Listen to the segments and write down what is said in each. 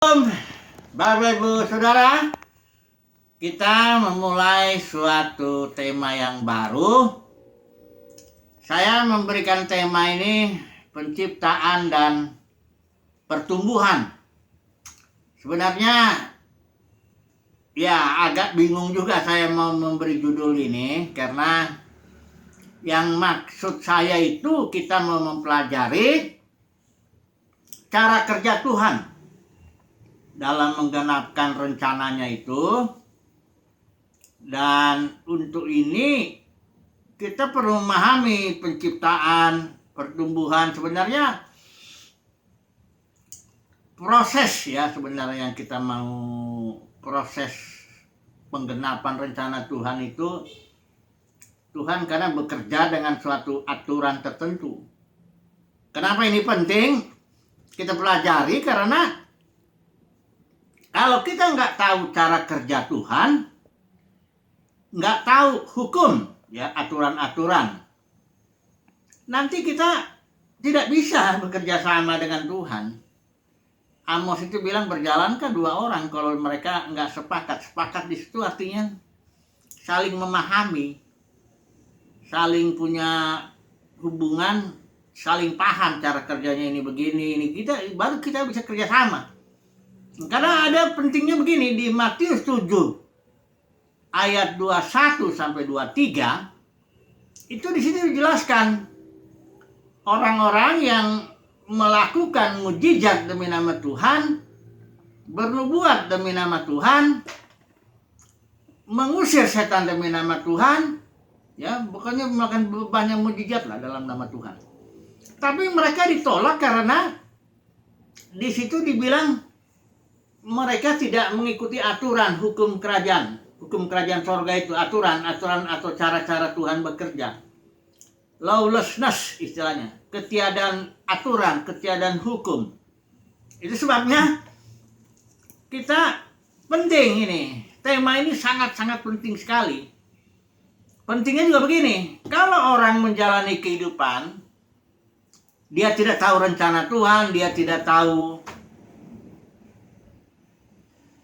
Bapak Ibu Saudara, kita memulai suatu tema yang baru. Saya memberikan tema ini penciptaan dan pertumbuhan. Sebenarnya ya agak bingung juga saya mau memberi judul ini, karena yang maksud saya itu kita mau mempelajari cara kerja Tuhan dalam menggenapkan rencananya itu. Dan untuk ini kita perlu memahami penciptaan, pertumbuhan. Sebenarnya proses ya, sebenarnya yang kita mau proses penggenapan rencana Tuhan itu, Tuhan karena bekerja dengan suatu aturan tertentu. Kenapa ini penting kita pelajari? Karena kalau kita nggak tahu cara kerja Tuhan, nggak tahu hukum, ya aturan-aturan, nanti kita tidak bisa bekerja sama dengan Tuhan. Amos itu bilang, berjalankah dua orang kalau mereka nggak sepakat? Sepakat di situ artinya saling memahami, saling punya hubungan, saling paham cara kerjanya ini begini, ini baru kita bisa kerja sama. Karena ada pentingnya begini, di Matius 7 ayat 21 sampai 23 itu di sini dijelaskan orang-orang yang melakukan mukjizat demi nama Tuhan, bernubuat demi nama Tuhan, mengusir setan demi nama Tuhan, ya pokoknya melakukan banyak mukjizat lah dalam nama Tuhan. Tapi mereka ditolak karena di situ dibilang mereka tidak mengikuti aturan hukum kerajaan sorga itu, aturan atau cara-cara Tuhan bekerja. Lawlessness istilahnya, ketiadaan aturan, ketiadaan hukum. Itu sebabnya kita penting ini, tema ini sangat-sangat penting sekali. Pentingnya juga begini, kalau orang menjalani kehidupan, dia tidak tahu rencana Tuhan, dia tidak tahu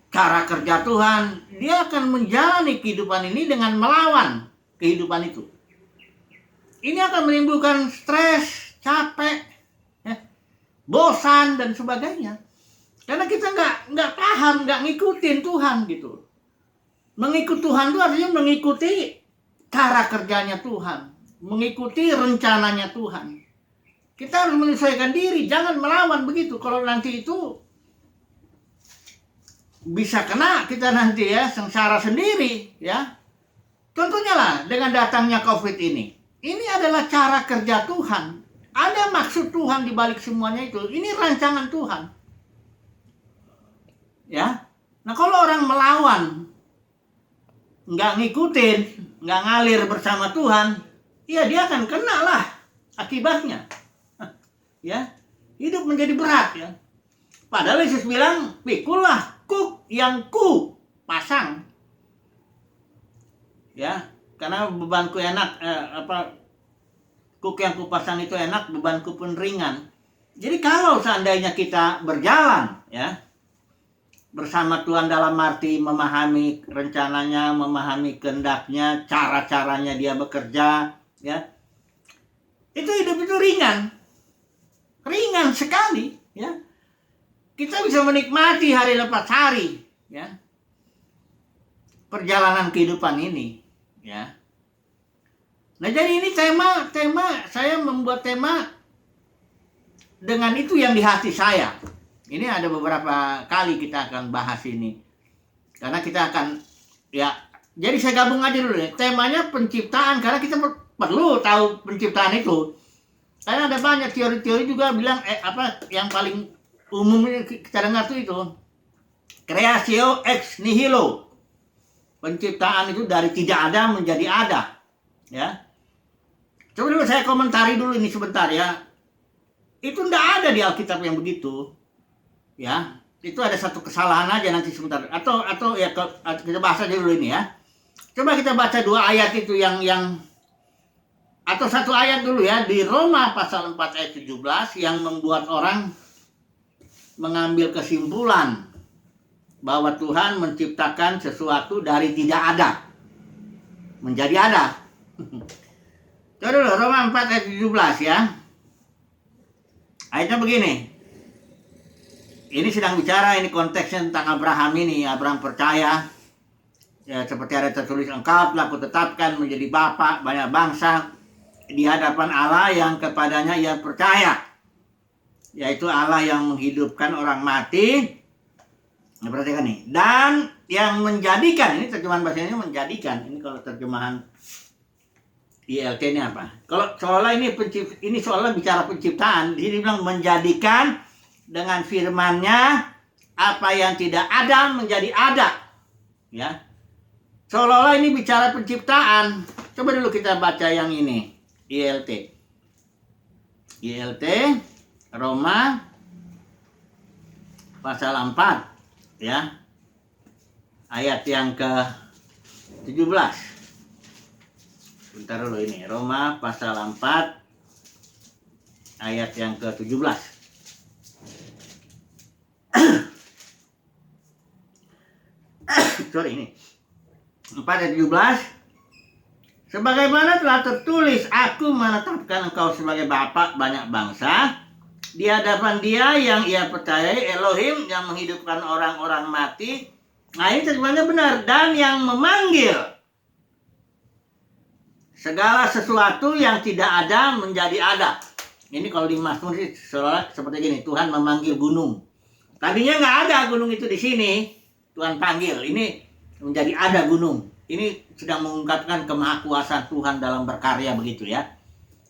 cara kerja Tuhan, dia akan menjalani kehidupan ini dengan melawan kehidupan itu. Ini akan menimbulkan stres, capek, ya, bosan dan sebagainya. Karena kita nggak paham, nggak ngikutin Tuhan gitu. Mengikut Tuhan itu artinya mengikuti cara kerjanya Tuhan, mengikuti rencananya Tuhan. Kita harus menyesuaikan diri, jangan melawan begitu. Kalau nanti itu bisa kena kita nanti ya, sengsara sendiri ya. Contohnya lah dengan datangnya COVID ini. Ini adalah cara kerja Tuhan. Ada maksud Tuhan di balik semuanya itu. Ini rancangan Tuhan. Ya. Nah kalau orang melawan, nggak ngikutin, nggak ngalir bersama Tuhan, ya dia akan kena lah akibatnya. Ya. Hidup menjadi berat ya. Padahal Yesus bilang, pikullah kuk yang ku pasang, ya, karena bebanku enak, kuk yang ku pasang itu enak, bebanku pun ringan. Jadi kalau seandainya kita berjalan, ya, bersama Tuhan dalam arti memahami rencananya, memahami kehendaknya, cara-caranya dia bekerja, ya, itu hidup itu ringan sekali, ya. Kita bisa menikmati hari lepas hari, ya, perjalanan kehidupan ini, ya. Nah jadi ini tema saya membuat tema dengan itu yang di hati saya. Ini ada beberapa kali kita akan bahas ini, karena kita akan ya. Jadi saya gabung aja dulu ya. Temanya penciptaan, karena kita perlu tahu penciptaan itu. Karena ada banyak teori-teori juga bilang yang paling umumnya kita dengar itu creatio ex nihilo, penciptaan itu dari tidak ada menjadi ada, ya. Coba dulu saya komentari dulu ini sebentar ya. Itu tidak ada di Alkitab yang begitu, ya. Itu ada satu kesalahan aja nanti sebentar. Atau ya kita bahas aja dulu ini ya. Coba kita baca dua ayat itu yang atau satu ayat dulu ya, di Roma pasal 4 ayat 17 yang membuat orang mengambil kesimpulan bahwa Tuhan menciptakan sesuatu dari tidak ada menjadi ada. Coba dulu Roma 4 ayat 17 ya. Ayatnya begini. Ini sedang bicara, ini konteksnya tentang Abraham ini. Abraham percaya, ya seperti ada tertulis, engkau telah kutetapkan menjadi bapa banyak bangsa di hadapan Allah yang kepadanya ia percaya, yaitu Allah yang menghidupkan orang mati. Nah, perhatikan nih. Dan yang menjadikan, ini terjemahan bahasanya menjadikan. Ini kalau terjemahan ILT ini apa? Kalau seolah ini seolah bicara penciptaan, di sini bilang menjadikan dengan firman-Nya apa yang tidak ada menjadi ada. Ya. Seolah-olah ini bicara penciptaan. Coba dulu kita baca yang ini. ILT Roma pasal 4 ya. Ayat yang ke-17. Bentar dulu ini. Roma pasal 4 ayat yang ke-17. Sorry ini. 4 ayat 17. Sebagaimana telah tertulis, aku menetapkan engkau sebagai bapa banyak bangsa di hadapan Dia yang ia percayai, Elohim yang menghidupkan orang-orang mati. Nah, ini terjemahannya benar. Dan yang memanggil segala sesuatu yang tidak ada menjadi ada. Ini kalau di Mazmur sih seperti gini, Tuhan memanggil gunung. Tadinya nggak ada gunung itu di sini, Tuhan panggil. Ini menjadi ada gunung. Ini sedang mengungkapkan kemahakuasaan Tuhan dalam berkarya begitu ya.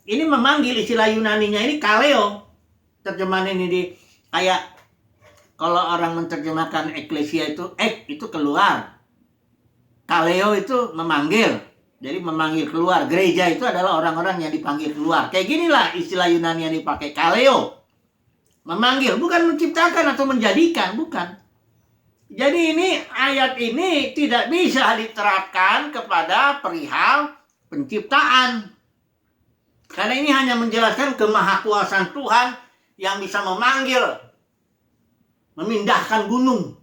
Ini memanggil, istilah Yunaninya ini kaleo. Terjemahan ini di kayak kalau orang menerjemahkan eklesia itu keluar. Kaleo itu memanggil. Jadi memanggil keluar. Gereja itu adalah orang-orang yang dipanggil keluar. Kayak ginilah istilah Yunani yang dipakai, kaleo. Memanggil, bukan menciptakan atau menjadikan, bukan. Jadi ini ayat ini tidak bisa diterapkan kepada perihal penciptaan. Karena ini hanya menjelaskan kemahakuasaan Tuhan yang bisa memanggil, memindahkan gunung,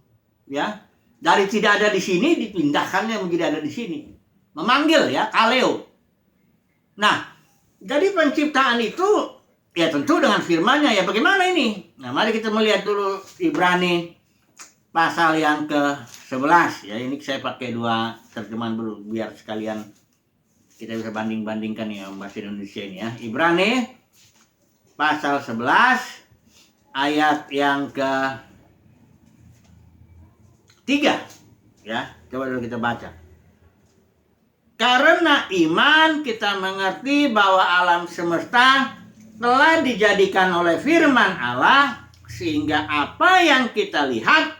ya. Dari tidak ada di sini dipindahkannya menjadi ada di sini. Memanggil ya, kaleo. Nah, jadi penciptaan itu ya tentu dengan firman-Nya ya. Bagaimana ini? Nah, mari kita melihat dulu Ibrani pasal yang ke-11 ya. Ini saya pakai dua terjemahan dulu biar sekalian kita bisa banding-bandingkan ya bahasa Indonesia ini ya. Ibrani pasal 11 ayat yang ke-3 ya. Coba dulu kita baca. Karena iman kita mengerti bahwa alam semesta telah dijadikan oleh firman Allah, sehingga apa yang kita lihat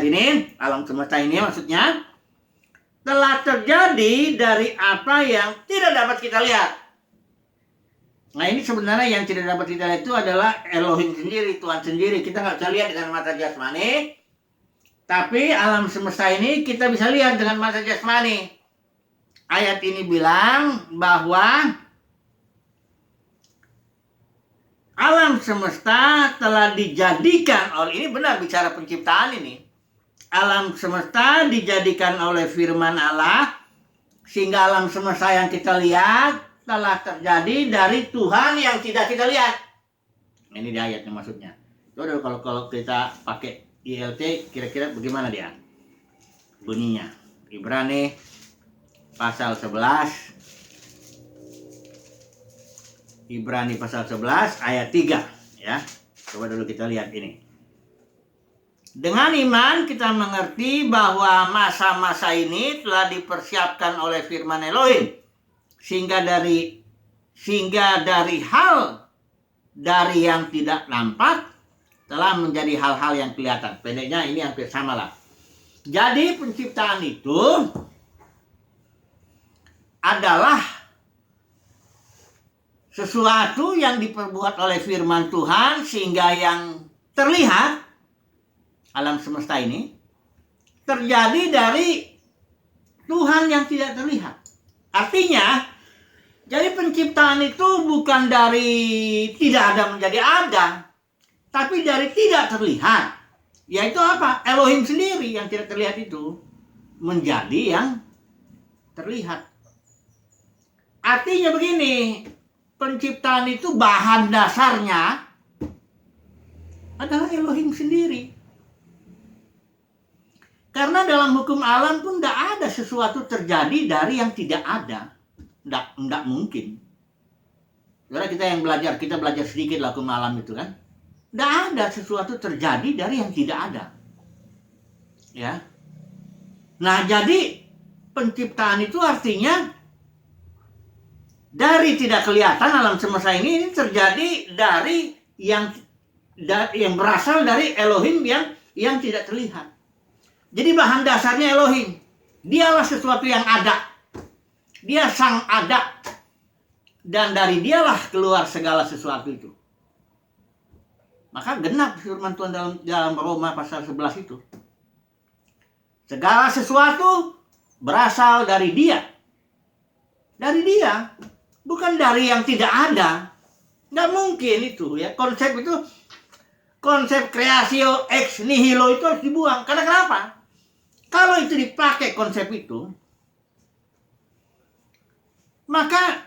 ini, alam semesta ini maksudnya, telah terjadi dari apa yang tidak dapat kita lihat. Nah, ini sebenarnya yang tidak dapat kita lihat itu adalah Elohim sendiri, Tuhan sendiri. Kita nggak bisa lihat dengan mata jasmani, tapi alam semesta ini kita bisa lihat dengan mata jasmani. Ayat ini bilang bahwa alam semesta telah dijadikan oleh, ini benar bicara penciptaan ini. Alam semesta dijadikan oleh firman Allah, sehingga alam semesta yang kita lihat telah terjadi dari Tuhan yang tidak kita lihat. Ini di ayatnya maksudnya. Coba kalau kita pakai ILT, kira-kira bagaimana dia bunyinya? Ibrani pasal 11. Ibrani pasal 11 ayat 3 ya. Coba dulu kita lihat ini. Dengan iman kita mengerti bahwa masa-masa ini telah dipersiapkan oleh firman Elohim, sehingga dari hal dari yang tidak nampak telah menjadi hal-hal yang kelihatan. Pendeknya ini hampir sama lah. Jadi penciptaan itu adalah sesuatu yang diperbuat oleh firman Tuhan, sehingga yang terlihat alam semesta ini terjadi dari Tuhan yang tidak terlihat. Artinya, jadi penciptaan itu bukan dari tidak ada menjadi ada, Tapi dari tidak terlihat, yaitu apa? Elohim sendiri yang tidak terlihat itu menjadi yang terlihat. Artinya begini, penciptaan itu bahan dasarnya adalah Elohim sendiri. Karena dalam hukum alam pun tidak ada sesuatu terjadi dari yang tidak ada. Tidak mungkin. Karena kita belajar sedikit lah hukum alam itu kan. Tidak ada sesuatu terjadi dari yang tidak ada. Ya. Nah, jadi penciptaan itu artinya dari tidak kelihatan alam semesta ini terjadi dari yang berasal dari Elohim yang tidak terlihat. Jadi bahan dasarnya Elohim. Dialah sesuatu yang ada. Dia sang ada. Dan dari dialah keluar segala sesuatu itu. Maka genap firman Tuhan dalam Roma pasal 11 itu. Segala sesuatu berasal dari dia. Dari dia. Bukan dari yang tidak ada. Nggak mungkin itu ya. Konsep creatio ex nihilo itu harus dibuang. Karena kenapa? Kalau itu dipakai konsep itu, maka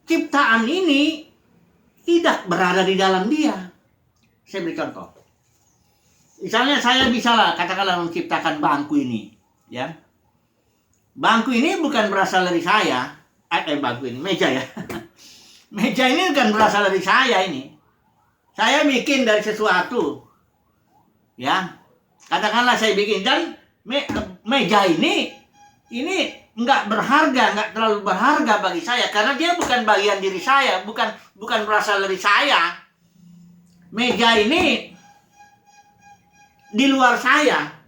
ciptaan ini tidak berada di dalam dia. Saya beri contoh. Misalnya saya bisalah katakanlah menciptakan bangku ini, ya. Bangku ini bukan berasal dari saya. Bangku ini, meja ya. Meja ini bukan berasal dari saya ini. Saya bikin dari sesuatu. Ya. Katakanlah saya bikin dan meja ini nggak berharga, nggak terlalu berharga bagi saya karena dia bukan bagian diri saya, bukan berasal dari saya. Meja ini di luar saya,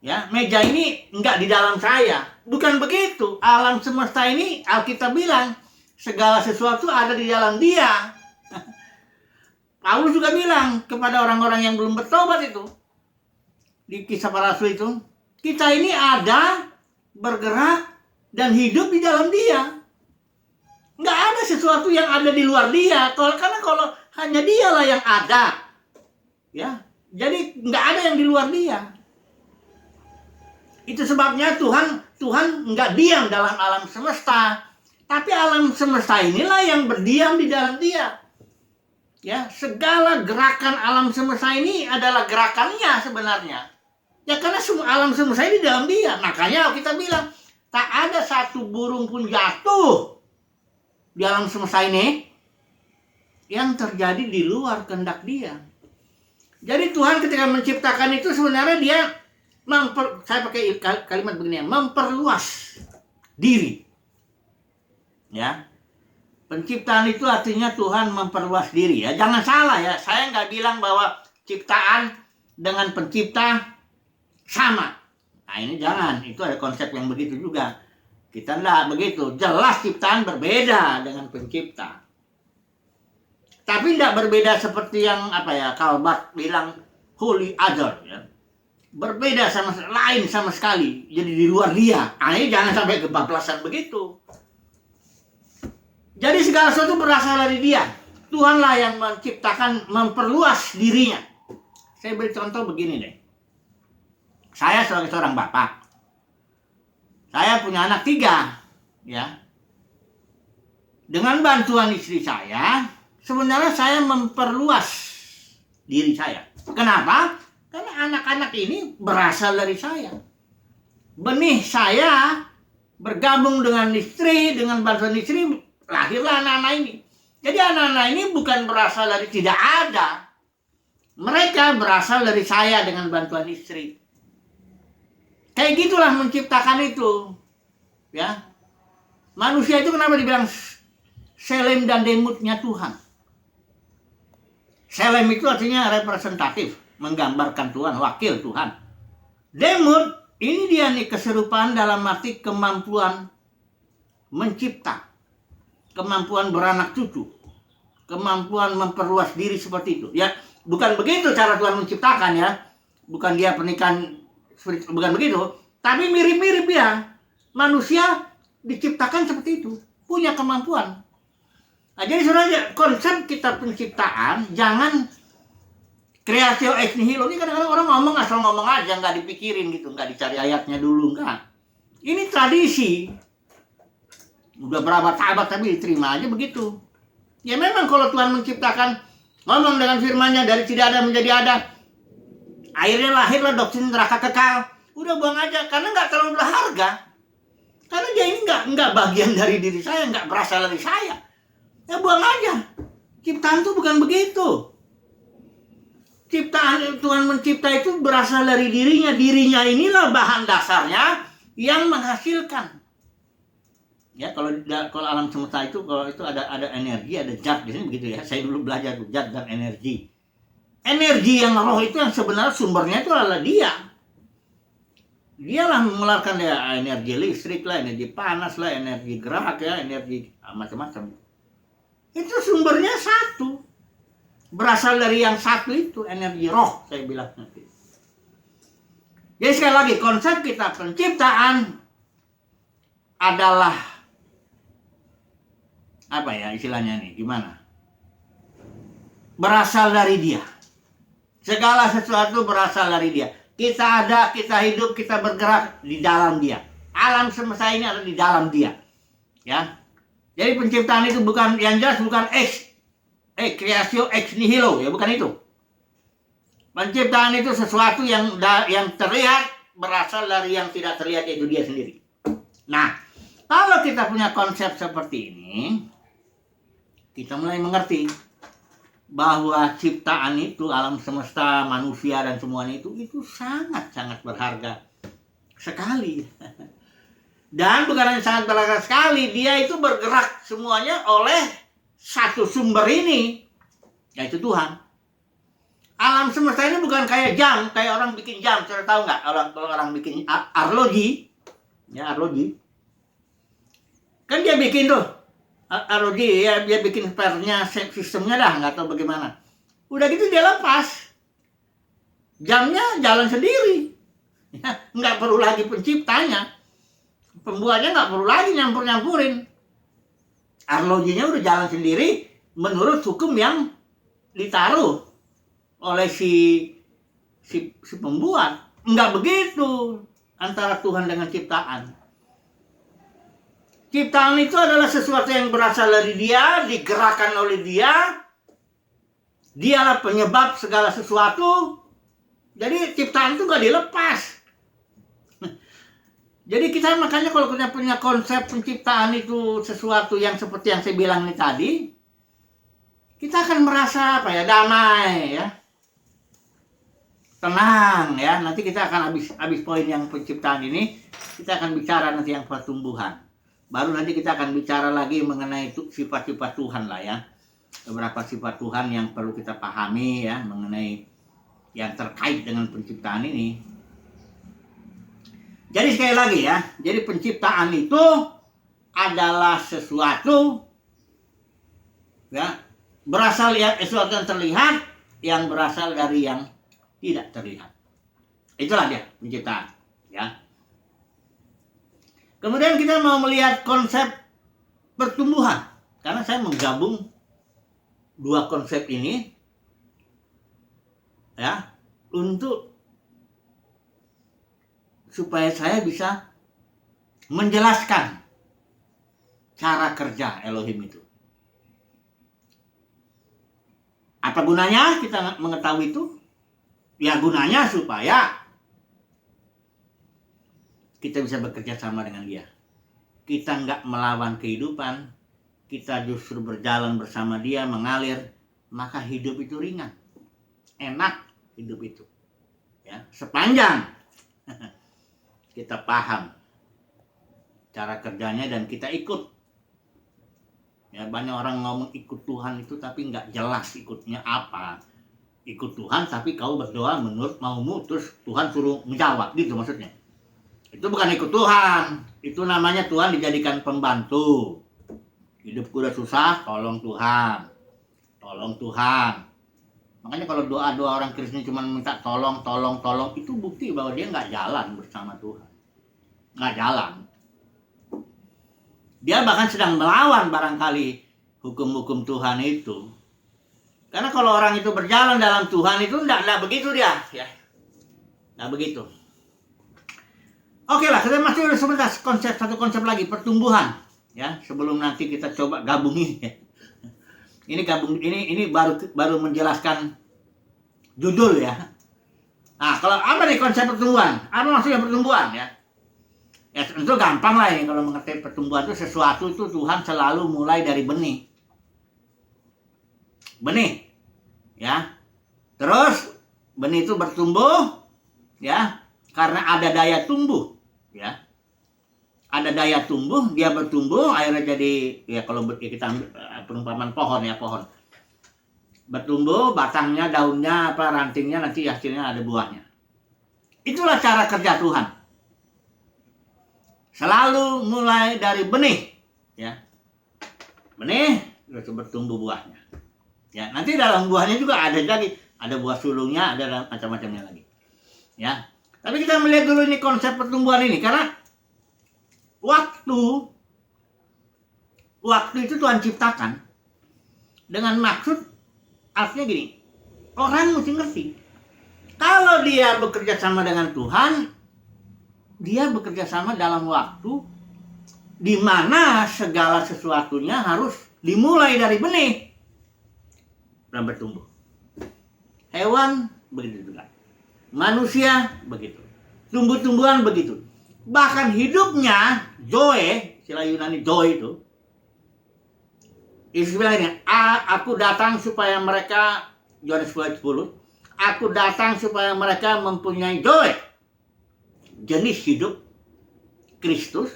ya. Meja ini nggak di dalam saya, bukan begitu. Alam semesta ini Alkitab bilang segala sesuatu ada di dalam dia. Paulus juga bilang kepada orang-orang yang belum bertobat itu. Di Kisah Para Rasul itu, kita ini ada, bergerak, dan hidup di dalam dia. Nggak ada sesuatu yang ada di luar dia. Karena kalau hanya dialah yang ada. Ya, jadi nggak ada yang di luar dia. Itu sebabnya Tuhan nggak diam dalam alam semesta. Tapi alam semesta inilah yang berdiam di dalam dia. Ya, segala gerakan alam semesta ini adalah gerakannya sebenarnya. Ya karena semua alam semesta ini di dalam dia. Makanya kita bilang tak ada satu burung pun jatuh di alam semesta ini yang terjadi di luar kehendak dia. Jadi Tuhan ketika menciptakan itu sebenarnya dia saya pakai kalimat begini, memperluas diri. Ya. Penciptaan itu artinya Tuhan memperluas diri ya. Jangan salah ya. Saya nggak bilang bahwa ciptaan dengan pencipta sama. Nah ini jangan. Itu ada konsep yang begitu juga. Kita enggak begitu. Jelas ciptaan berbeda dengan pencipta. Tapi enggak berbeda seperti yang Karl Barth bilang wholly other ya. Berbeda lain sama sekali. Jadi di luar dia. Nah ini jangan sampai kebablasan begitu. Jadi segala sesuatu berasal dari dia. Tuhanlah yang menciptakan, memperluas dirinya. Saya beri contoh begini deh. Saya sebagai seorang bapak. Saya punya anak 3. Ya. Dengan bantuan istri saya, sebenarnya saya memperluas diri saya. Kenapa? Karena anak-anak ini berasal dari saya. Benih saya bergabung dengan istri, dengan bantuan istri, lahirlah anak-anak ini. Jadi anak-anak ini bukan berasal dari tidak ada. Mereka berasal dari saya dengan bantuan istri. Kayak gitulah menciptakan itu. Ya. Manusia itu kenapa dibilang Selem dan Demutnya Tuhan? Selem itu artinya representatif, menggambarkan Tuhan, wakil Tuhan. Demut, ini dia nih keserupaan dalam arti kemampuan mencipta. Kemampuan beranak cucu, kemampuan memperluas diri seperti itu. Ya, bukan begitu cara Tuhan menciptakan ya. Bukan dia pernikahan, bukan begitu. Tapi mirip-mirip ya. Manusia diciptakan seperti itu, punya kemampuan. Nah, jadi saudara, konsep kita penciptaan jangan Creatio ex nihilo ini kadang-kadang orang ngomong asal ngomong aja, nggak dipikirin gitu, nggak dicari ayatnya dulu, enggak. Ini tradisi. Udah berapa abad tapi diterima aja begitu. Ya memang kalau Tuhan menciptakan, ngomong dengan firman-Nya dari tidak ada menjadi ada, akhirnya lahirlah doktrin neraka kekal. Udah buang aja, karena nggak terlalu berharga. Karena dia ini nggak bagian dari diri saya, nggak berasal dari saya. Ya buang aja. Ciptaan itu bukan begitu. Ciptaan Tuhan mencipta itu berasal dari dirinya. Dirinya inilah bahan dasarnya yang menghasilkan. Ya kalau alam semesta itu, kalau itu ada energi, ada zat di sini begitu ya. Saya dulu belajar zat dan energi. Energi yang roh itu yang sebenarnya sumbernya itu adalah dia. Dialah mengeluarkan ya energi listrik lah, energi panas lah, energi gerak ya, energi macam-macam. Itu sumbernya satu. Berasal dari yang satu itu, energi roh, saya bilang nanti. Jadi sekali lagi, konsep kita penciptaan adalah apa ya istilahnya nih, gimana? Berasal dari dia. Segala sesuatu berasal dari dia. Kita ada, kita hidup, kita bergerak di dalam dia. Alam semesta ini ada di dalam dia. Ya. Jadi penciptaan itu bukan, yang jelas bukan creatio ex nihilo, ya bukan itu. Penciptaan itu sesuatu yang terlihat berasal dari yang tidak terlihat, yaitu dia sendiri. Nah, kalau kita punya konsep seperti ini, kita mulai mengerti bahwa ciptaan itu, alam semesta, manusia dan semuanya itu sangat-sangat berharga sekali. Dan bukan hanya sangat berharga sekali, dia itu bergerak semuanya oleh satu sumber ini, yaitu Tuhan. Alam semesta ini bukan kayak jam, kayak orang bikin jam. Saudara tahu nggak? Orang bikin arloji, ya arloji. Kan dia bikin tuh arloji, ya dia bikin spare-nya, sistemnya dah, nggak tahu bagaimana. Udah gitu dia lepas, jamnya jalan sendiri, ya, nggak perlu lagi penciptanya, pembuatnya nggak perlu lagi nyampur-nyampurin. Arlojinya udah jalan sendiri menurut hukum yang ditaruh oleh si pembuat. Enggak begitu antara Tuhan dengan ciptaan. Ciptaan itu adalah sesuatu yang berasal dari dia, digerakkan oleh dia. Dialah penyebab segala sesuatu. Jadi ciptaan itu nggak dilepas. Jadi kita makanya kalau kita punya konsep penciptaan itu sesuatu yang seperti yang saya bilang ini tadi, kita akan merasa apa ya, damai ya, tenang ya. Nanti kita akan habis poin yang penciptaan ini, kita akan bicara nanti yang pertumbuhan. Baru nanti kita akan bicara lagi mengenai sifat-sifat Tuhan lah ya, beberapa sifat Tuhan yang perlu kita pahami ya mengenai yang terkait dengan penciptaan ini. Jadi sekali lagi ya, jadi penciptaan itu adalah sesuatu ya, berasal ya, sesuatu yang terlihat yang berasal dari yang tidak terlihat. Itulah dia penciptaan ya. Kemudian kita mau melihat konsep pertumbuhan, karena saya menggabung dua konsep ini ya untuk supaya saya bisa menjelaskan cara kerja Elohim itu. Apa gunanya kita mengetahui itu? Ya gunanya supaya kita bisa bekerja sama dengan dia. Kita nggak melawan kehidupan, kita justru berjalan bersama dia, mengalir, maka hidup itu ringan. Enak hidup itu. Ya, sepanjang kita paham cara kerjanya dan kita ikut. Ya, banyak orang ngomong ikut Tuhan itu tapi nggak jelas ikutnya apa. Ikut Tuhan tapi kau berdoa menurut maumu, terus Tuhan suruh menjawab, gitu maksudnya. Itu bukan ikut Tuhan, itu namanya Tuhan dijadikan pembantu. Hidupku udah susah, tolong Tuhan. Tolong Tuhan. Makanya kalau doa-doa orang Kristen cuma minta tolong, itu bukti bahwa dia nggak jalan bersama Tuhan. Nggak jalan. Dia bahkan sedang melawan barangkali hukum-hukum Tuhan itu. Karena kalau orang itu berjalan dalam Tuhan itu enggak begitu dia, ya. Enggak begitu. Oke lah, kita masuk sebentar satu konsep lagi, pertumbuhan, ya. Sebelum nanti kita coba gabungin, ya. Ini baru menjelaskan judul, ya. Nah, kalau apa nih konsep pertumbuhan? Apa maksudnya pertumbuhan, ya? Ya tentu gampang lah ini kalau mengerti pertumbuhan itu sesuatu itu Tuhan selalu mulai dari benih, ya. Terus benih itu bertumbuh, ya, karena ada daya tumbuh, ya. Ada daya tumbuh, dia bertumbuh, akhirnya jadi, ya kalau kita ambil perumpamaan pohon, ya, pohon bertumbuh, batangnya, daunnya, rantingnya, nanti hasilnya ada buahnya. Itulah cara kerja Tuhan. Selalu mulai dari benih, ya. Benih, terus bertumbuh buahnya. Ya, nanti dalam buahnya juga ada lagi, ada buah sulungnya, ada macam-macamnya lagi. Ya. Tapi kita melihat dulu ini konsep pertumbuhan ini, karena waktu itu Tuhan ciptakan dengan maksud, artinya gini, orang mesti ngerti. Kalau dia bekerja sama dengan Tuhan, dia bekerja sama dalam waktu di mana segala sesuatunya harus dimulai dari benih dan bertumbuh. Hewan begitu juga. Manusia begitu. Tumbuh-tumbuhan begitu. Bahkan hidupnya, zoe, istilah Yunani zoe itu, istilahnya, aku datang supaya mereka, Yohanes 10, aku datang supaya mereka mempunyai zoe, jenis hidup Kristus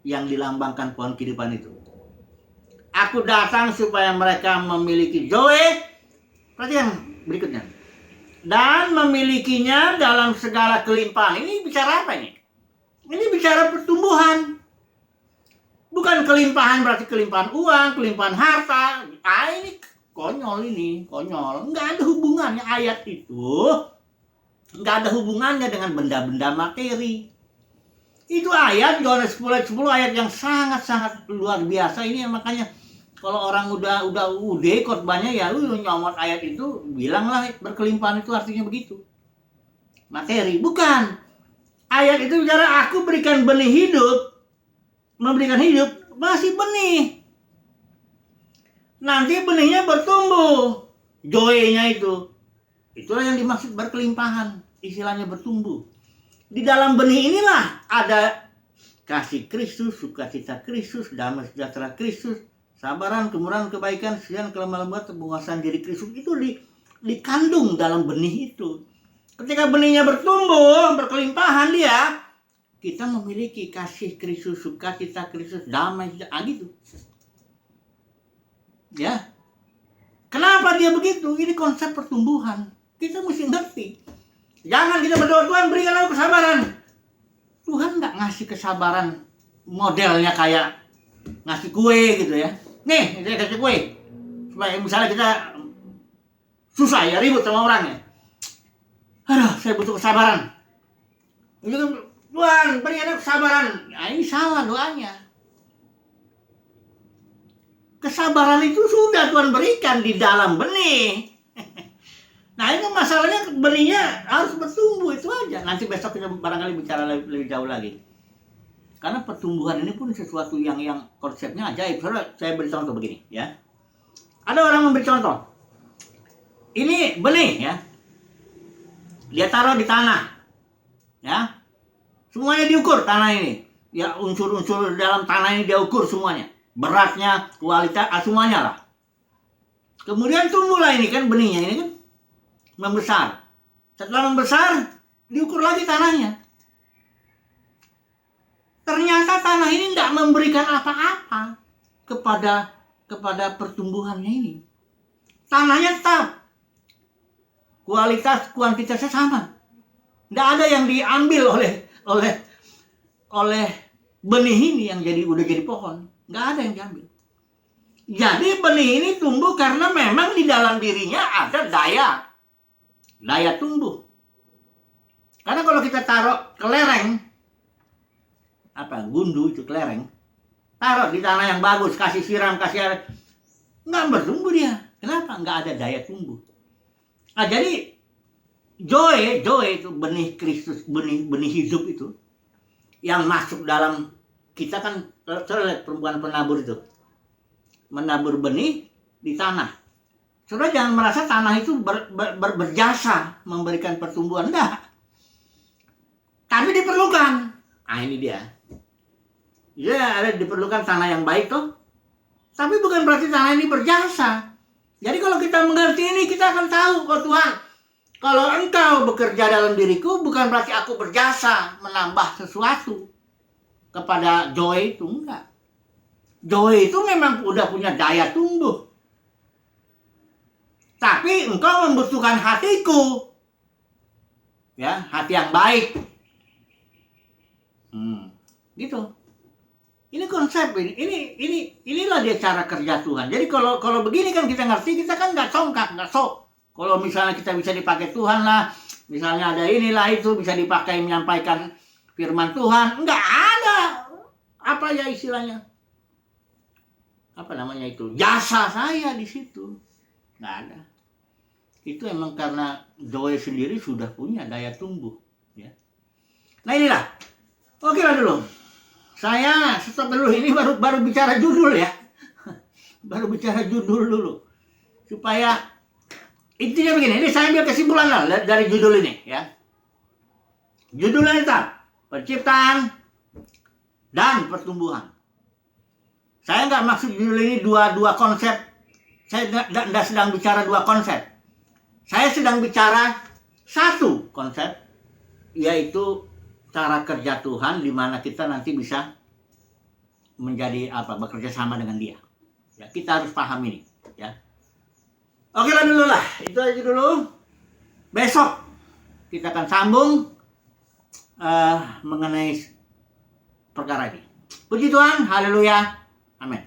yang dilambangkan pohon kehidupan itu. Aku datang supaya mereka memiliki zoe, perhatikan berikutnya, dan memilikinya dalam segala kelimpahan. Ini bicara apa ini? Ini bicara pertumbuhan. Bukan kelimpahan berarti kelimpahan uang, kelimpahan harta. Ini konyol, nggak ada hubungannya ayat itu. Nggak ada hubungannya dengan benda-benda materi. Itu ayat Yohanes 10 ayat yang sangat-sangat luar biasa. Ini makanya kalau orang udah khotbahnya, ya lu nyomot ayat itu, bilanglah berkelimpahan itu artinya begitu. Materi, bukan. Ayat itu bicara aku berikan benih hidup, memberikan hidup, masih benih. Nanti benihnya bertumbuh, zoe-nya itu. Itulah yang dimaksud berkelimpahan, istilahnya bertumbuh. Di dalam benih inilah ada kasih Kristus, sukacita Kristus, damai sejahtera Kristus, sabaran, kemurahan, kebaikan, kesetiaan, kelemah lembutan, penguasaan diri Kristus. Itu dikandung dalam benih itu. Ketika benihnya bertumbuh, berkelimpahan dia, kita memiliki kasih Kristus, sukacita Kristus, damai sejahtera, gitu. Ya. Kenapa dia begitu? Ini konsep pertumbuhan. Kita mesti ngerti. Jangan kita berdoa, Tuhan berikan aku kesabaran. Tuhan nggak ngasih kesabaran modelnya kayak ngasih kue gitu ya. Nih, saya kasih kue. Supaya misalnya kita susah ya, ribut sama orang ya. Aduh, saya butuh kesabaran. Tuhan, berikan aku kesabaran. Nah, ini salah doanya. Kesabaran itu sudah Tuhan berikan di dalam benih. Nah, itu masalahnya benihnya harus bertumbuh, itu aja. Nanti besok kita barangkali bicara lebih jauh lagi. Karena pertumbuhan ini pun sesuatu yang konsepnya ajaib. Saya beri contoh begini ya. Ada orang memberi contoh. Ini benih ya. Dia taruh di tanah. Ya. Semuanya diukur tanah ini. Ya, unsur-unsur dalam tanah ini dia ukur semuanya. Beratnya, kualitas, semuanya lah. Kemudian tumbuhlah ini kan benihnya ini kan membesar. Setelah membesar, diukur lagi tanahnya. Ternyata tanah ini tidak memberikan apa-apa kepada pertumbuhannya ini. Tanahnya tetap kuantitasnya sama. Tidak ada yang diambil oleh benih ini yang udah jadi pohon. Nggak ada yang diambil. Jadi benih ini tumbuh karena memang di dalam dirinya ada daya tumbuh. Karena kalau kita taruh kelereng, gundu itu kelereng, taruh di tanah yang bagus, kasih siram, kasih air, nggak bertumbuh dia. Kenapa? Nggak ada daya tumbuh. Nah, jadi Zoe itu benih Kristus, benih hidup itu yang masuk dalam kita kan. Saudara lihat perempuan penabur itu menabur benih di tanah. Saudara jangan merasa tanah itu berjasa memberikan pertumbuhan, enggak. Tapi diperlukan. Ah, ini dia. Ya, ada diperlukan tanah yang baik toh. Tapi bukan berarti tanah ini berjasa. Jadi kalau kita mengerti ini, kita akan tahu, oh Tuhan, kalau Engkau bekerja dalam diriku, bukan berarti aku berjasa menambah sesuatu kepada Joy itu, enggak. Joy itu memang udah punya daya tumbuh. Tapi Engkau membutuhkan hatiku. Ya, hati yang baik. Gitu. Ini konsep inilah dia cara kerja Tuhan. Jadi kalau begini kan kita ngerti, kita kan nggak congkak, nggak sok. Kalau misalnya kita bisa dipakai Tuhan lah, misalnya ada inilah itu bisa dipakai menyampaikan firman Tuhan, nggak ada apa ya istilahnya, apa namanya itu, jasa saya di situ, nggak ada. Itu emang karena Zoe sendiri sudah punya daya tumbuh, ya. Nah inilah, oke lah dulu. Saya stop dulu, ini baru bicara judul ya. Baru bicara judul dulu. Supaya intinya begini, ini saya ambil kesimpulan lah dari judul ini ya. Judulnya itu penciptaan dan pertumbuhan. Saya nggak maksud judul ini dua konsep. Saya nggak sedang bicara dua konsep. Saya sedang bicara satu konsep, yaitu cara kerja Tuhan di mana kita nanti bisa menjadi bekerja sama dengan Dia. Ya, kita harus paham ini, ya. Oke lah dulu lah, itu aja dulu. Besok kita akan sambung mengenai perkara ini. Puji Tuhan, haleluya, amin.